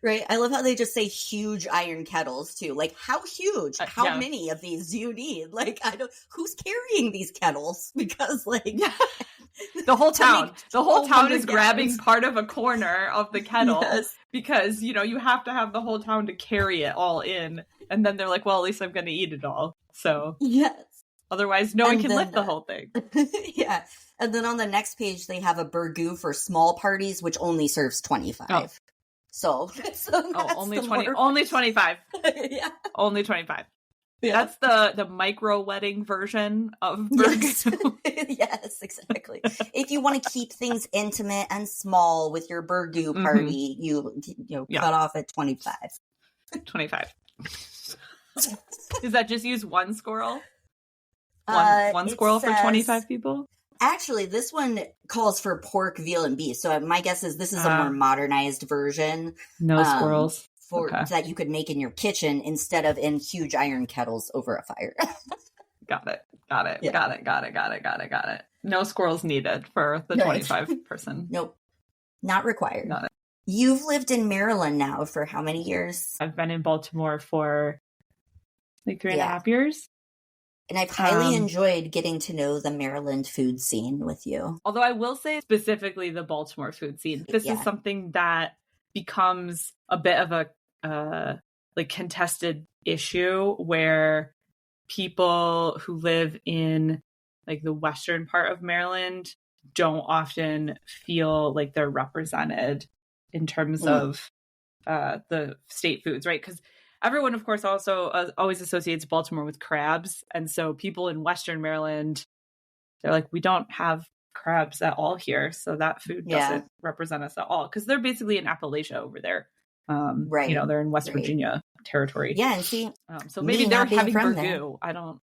Right. I love how they just say huge iron kettles too. Like, how huge? How many of these do you need? Like, who's carrying these kettles? Because like the whole town is grabbing part of a corner of the kettle because, you know, you have to have the whole town to carry it all in. And then they're like, well, at least I'm going to eat it all. So otherwise no one can lift the whole thing. Yeah. And then on the next page, they have a burgoo for small parties, which only serves 25. Oh. So only 20, only 25. Yeah. Only 25. Yeah. That's the micro wedding version of burgoo. Yes, exactly. If you want to keep things intimate and small with your burgoo party, you cut off at 25. 25. Is that just use one squirrel? One squirrel for 25 people? Actually, this one calls for pork, veal, and beef. So my guess is this is a more modernized version. No squirrels. That you could make in your kitchen instead of in huge iron kettles over a fire. Got it. Yeah. Got it. No squirrels needed for the 25 person. Nope. Not required. Got it. You've lived in Maryland now for how many years? I've been in Baltimore for like 3.5 Yeah. years. And I've highly enjoyed getting to know the Maryland food scene with you. Although I will say specifically the Baltimore food scene. This is something that becomes a bit of a like contested issue where people who live in like the western part of Maryland don't often feel like they're represented in terms of the state foods, right? Because everyone, of course, also always associates Baltimore with crabs. And so people in Western Maryland, they're like, we don't have crabs at all here. So that food doesn't represent us at all. Because they're basically in Appalachia over there. Right. You know, they're in West Virginia territory. Yeah. And see, so maybe they're having burgoo. I don't.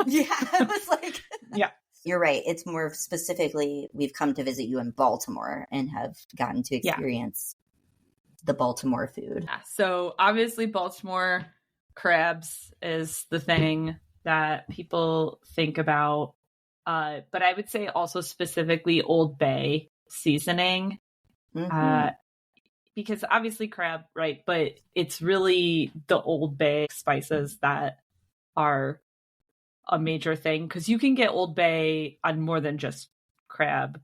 Yeah. I was like, yeah. You're right. It's more specifically, we've come to visit you in Baltimore and have gotten to experience the Baltimore food. Yeah. So obviously Baltimore crabs is the thing that people think about. But I would say also specifically Old Bay seasoning. Because obviously crab, right? But it's really the Old Bay spices that are a major thing. Because you can get Old Bay on more than just crab.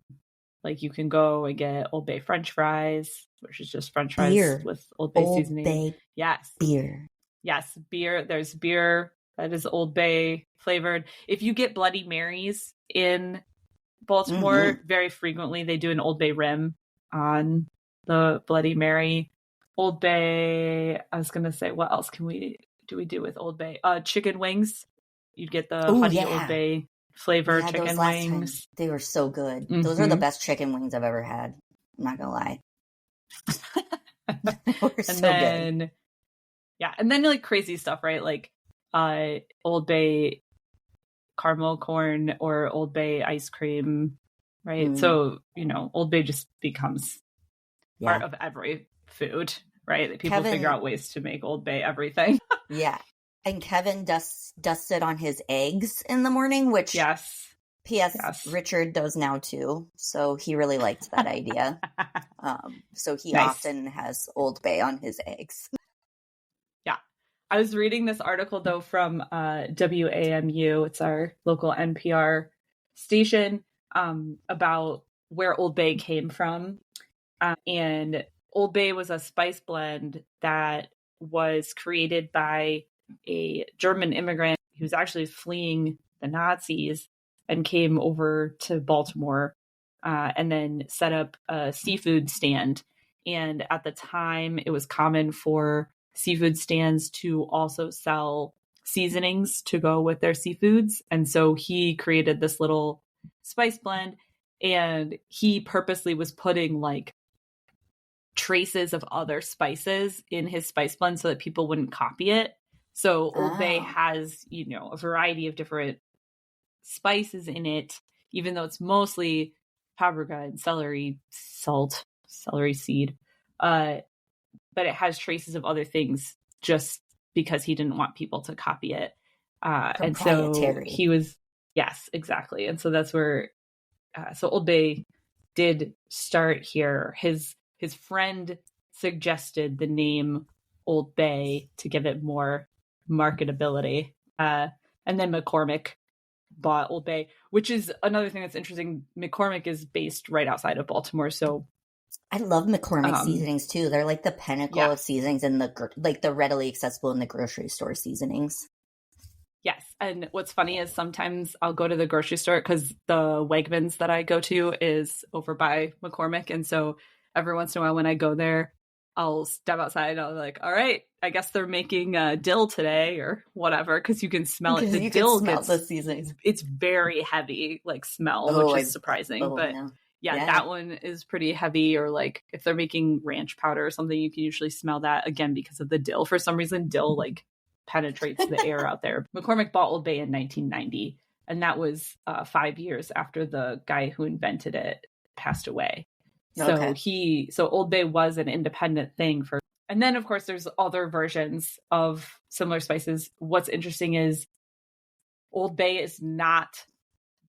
Like you can go and get Old Bay French fries, which is just French fries with Old Bay seasoning. Old Bay beer. Yes, beer. There's beer that is Old Bay flavored. If you get Bloody Marys in Baltimore, very frequently they do an Old Bay rim on the Bloody Mary. Old Bay, I was going to say, what else can we do with Old Bay? Chicken wings. You'd get the honey Old Bay flavor chicken wings. Time. They were so good. Those are the best chicken wings I've ever had. I'm not going to lie. They were so good. Yeah, and then like crazy stuff, right? Like Old Bay caramel corn or Old Bay ice cream, right? So, you know, Old Bay just becomes part of every food, right? People figure out ways to make Old Bay everything. Yeah. And Kevin dusted on his eggs in the morning, which P.S. Richard does now too. So he really liked that idea. So he often has Old Bay on his eggs. Yeah. I was reading this article though from WAMU. It's our local NPR station about where Old Bay came from. And Old Bay was a spice blend that was created by a German immigrant who was actually fleeing the Nazis and came over to Baltimore and then set up a seafood stand. And at the time, it was common for seafood stands to also sell seasonings to go with their seafoods. And so he created this little spice blend, and he purposely was putting like traces of other spices in his spice blend so that people wouldn't copy it. So Old Bay has, you know, a variety of different spices in it, even though it's mostly paprika and celery seed. But it has traces of other things just because he didn't want people to copy it. And so he was, yes, exactly. And so that's where, so Old Bay did start here. His friend suggested the name Old Bay to give it more marketability. And then McCormick bought Old Bay, which is another thing that's interesting. McCormick is based right outside of Baltimore. So I love McCormick seasonings too. They're like the pinnacle of seasonings and the readily accessible in the grocery store seasonings. Yes. And what's funny is sometimes I'll go to the grocery store because the Wegmans that I go to is over by McCormick. And so every once in a while when I go there, I'll step outside and I'll be like, all right, I guess they're making dill today or whatever, because you can smell it. The dill gets the seasonings. It's very heavy, like smell, which is surprising. But that one is pretty heavy. Or like if they're making ranch powder or something, you can usually smell that again because of the dill. For some reason, dill like penetrates the air out there. McCormick bought Old Bay in 1990, and that was 5 years after the guy who invented it passed away. So Old Bay was an independent thing for, and then of course there's other versions of similar spices. What's interesting is Old Bay is not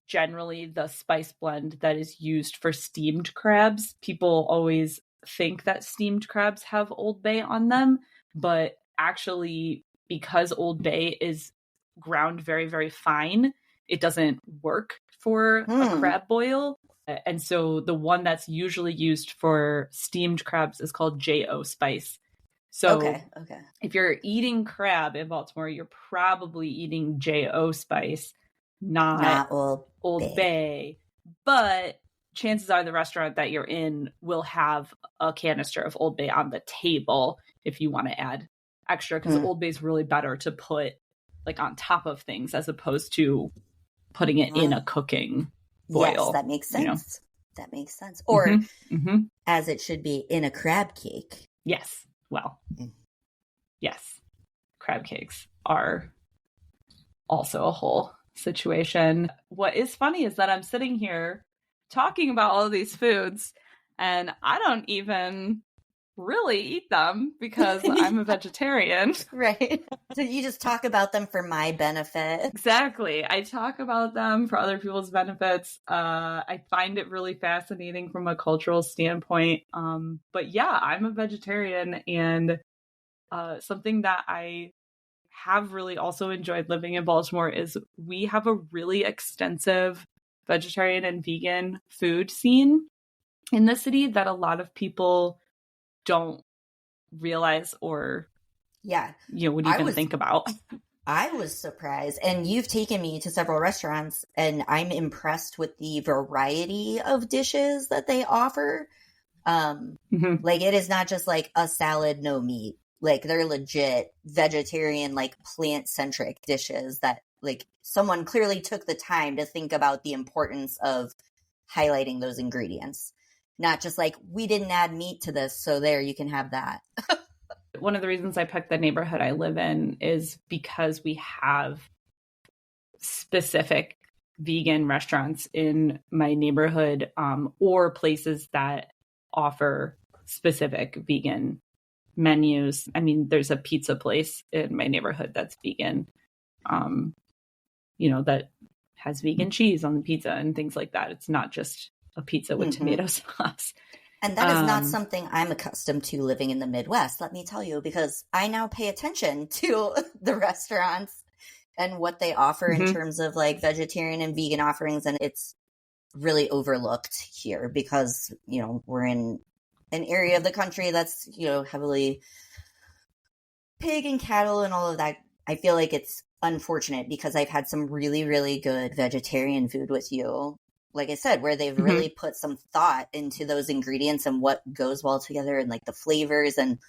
generally the spice blend that is used for steamed crabs. People always think that steamed crabs have Old Bay on them, but actually, because Old Bay is ground very, very fine, it doesn't work for a crab boil. And so the one that's usually used for steamed crabs is called J.O. spice. So Okay. if you're eating crab in Baltimore, you're probably eating J.O. spice, not Old Bay. But chances are the restaurant that you're in will have a canister of Old Bay on the table if you want to add extra, because Old Bay is really better to put like on top of things as opposed to putting it in a cooking boil. Yes, that makes sense. You know? That makes sense. Or as it should be, in a crab cake. Yes. Well, yes. Crab cakes are also a whole situation. What is funny is that I'm sitting here talking about all of these foods and I don't even really eat them because I'm a vegetarian. Right. So you just talk about them for my benefit. Exactly. I talk about them for other people's benefits. I find it really fascinating from a cultural standpoint. But yeah, I'm a vegetarian, and something that I have really also enjoyed living in Baltimore is we have a really extensive vegetarian and vegan food scene in the city that a lot of people don't realize or would even think about. I was surprised, and you've taken me to several restaurants, and I'm impressed with the variety of dishes that they offer. Like, it is not just like a salad, no meat. Like, they're legit vegetarian, like plant-centric dishes that like someone clearly took the time to think about the importance of highlighting those ingredients. Not just like, we didn't add meat to this, so there, you can have that. One of the reasons I picked the neighborhood I live in is because we have specific vegan restaurants in my neighborhood, or places that offer specific vegan menus. I mean, there's a pizza place in my neighborhood that's vegan, that has vegan cheese on the pizza and things like that. It's not just a pizza with tomato sauce. And that is not something I'm accustomed to living in the Midwest, let me tell you, because I now pay attention to the restaurants and what they offer in terms of like vegetarian and vegan offerings. And it's really overlooked here because, we're in an area of the country that's, heavily pig and cattle and all of that. I feel like it's unfortunate because I've had some really, really good vegetarian food with you, like I said, where they've really put some thought into those ingredients and what goes well together and like the flavors. And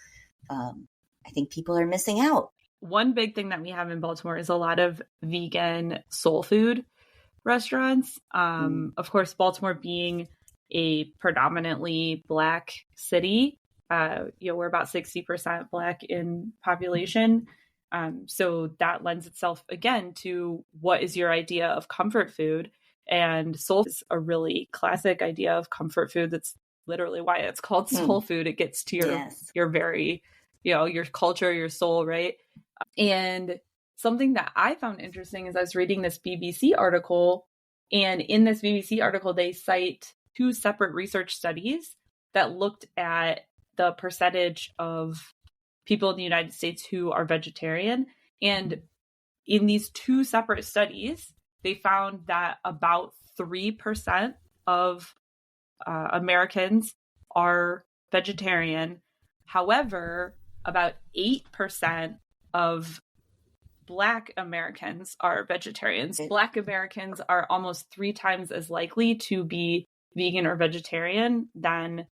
I think people are missing out. One big thing that we have in Baltimore is a lot of vegan soul food restaurants. Of course, Baltimore being a predominantly Black city, we're about 60% Black in population. So that lends itself again to what is your idea of comfort food. And soul is a really classic idea of comfort food. That's literally why it's called soul food. It gets to your very, your culture, your soul, right? And something that I found interesting is I was reading this BBC article, and in this BBC article, they cite 2 separate research studies that looked at the percentage of people in the United States who are vegetarian. And in these 2 separate studies, they found that about 3% of Americans are vegetarian. However, about 8% of Black Americans are vegetarians. Black Americans are almost 3 times as likely to be vegan or vegetarian than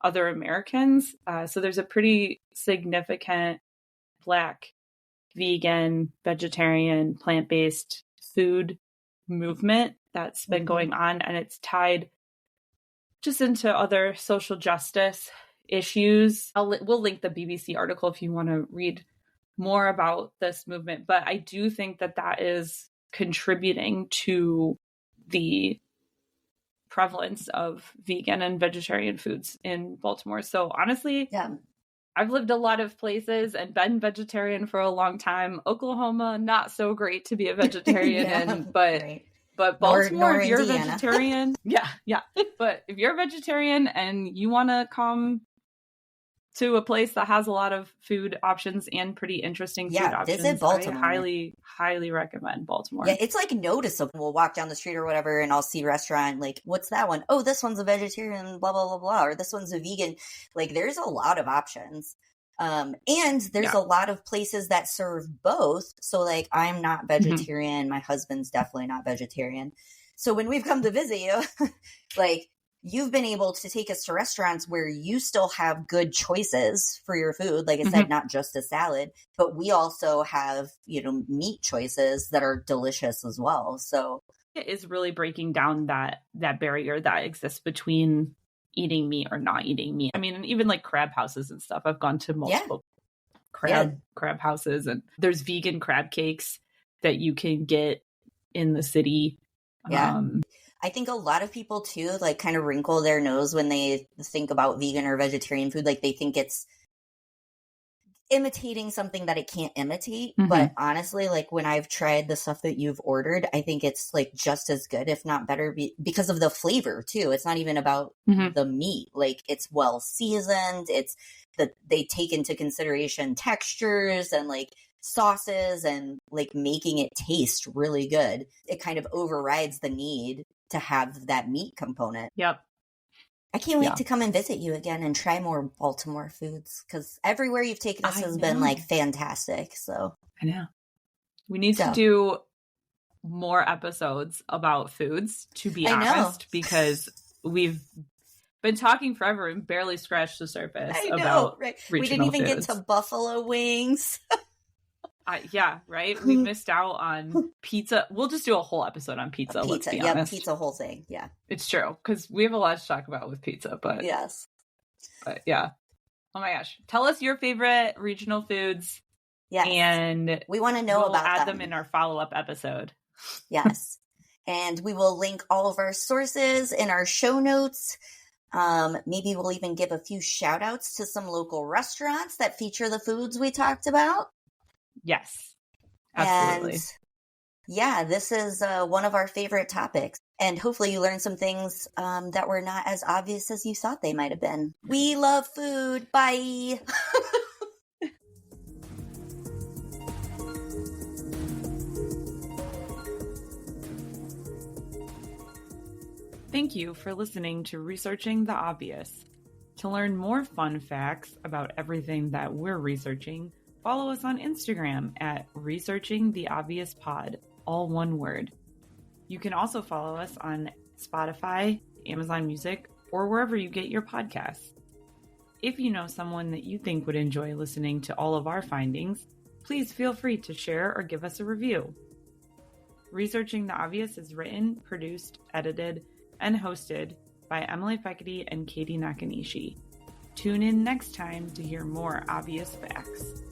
other Americans. So there's a pretty significant Black, vegan, vegetarian, plant-based food movement that's been going on, and it's tied just into other social justice issues. We'll link the BBC article if you want to read more about this movement, but I do think that is contributing to the prevalence of vegan and vegetarian foods in Baltimore. So honestly, I've lived a lot of places and been vegetarian for a long time. Oklahoma, not so great to be a vegetarian but Baltimore, if you're a vegetarian, but if you're a vegetarian and you want to come to a place that has a lot of food options and pretty interesting food options. Visit Baltimore. I highly recommend Baltimore. Yeah, it's like noticeable. We'll walk down the street or whatever, and I'll see a restaurant, like, what's that one? Oh, this one's a vegetarian, blah, blah, blah, blah. Or this one's a vegan. Like, there's a lot of options. And there's a lot of places that serve both. So, like, I'm not vegetarian. My husband's definitely not vegetarian. So when we've come to visit you, like, you've been able to take us to restaurants where you still have good choices for your food. Like I said, not just a salad, but we also have, meat choices that are delicious as well. So it is really breaking down that barrier that exists between eating meat or not eating meat. I mean, even like crab houses and stuff. I've gone to multiple crab houses, and there's vegan crab cakes that you can get in the city. Yeah. I think a lot of people too, like, kind of wrinkle their nose when they think about vegan or vegetarian food. Like, they think it's imitating something that it can't imitate. But honestly, like, when I've tried the stuff that you've ordered, I think it's like just as good, if not better, because of the flavor too. It's not even about the meat. Like, it's well seasoned. It's that they take into consideration textures and like sauces and like making it taste really good. It kind of overrides the need to have that meat component. Yep. I can't wait to come and visit you again and try more Baltimore foods, because everywhere you've taken us has been like fantastic. So I know we need to do more episodes about foods, to be honest, because we've been talking forever and barely scratched the surface about we didn't even foods. Get to buffalo wings. Right. We missed out on pizza. We'll just do a whole episode on pizza. Let's be honest. Pizza whole thing. Yeah, it's true, because we have a lot to talk about with pizza. But but yeah. Oh my gosh, tell us your favorite regional foods. Yes, and we want to know about add them in our follow-up episode. Yes, and we will link all of our sources in our show notes. Maybe we'll even give a few shout outs to some local restaurants that feature the foods we talked about. Yes, absolutely. And this is one of our favorite topics. And hopefully you learned some things that were not as obvious as you thought they might have been. We love food. Bye. Thank you for listening to Researching the Obvious. To learn more fun facts about everything that we're researching, follow us on Instagram at Researching the Obvious Pod, all one word. You can also follow us on Spotify, Amazon Music, or wherever you get your podcasts. If you know someone that you think would enjoy listening to all of our findings, please feel free to share or give us a review. Researching the Obvious is written, produced, edited, and hosted by Emily Fekete and Katie Nakanishi. Tune in next time to hear more obvious facts.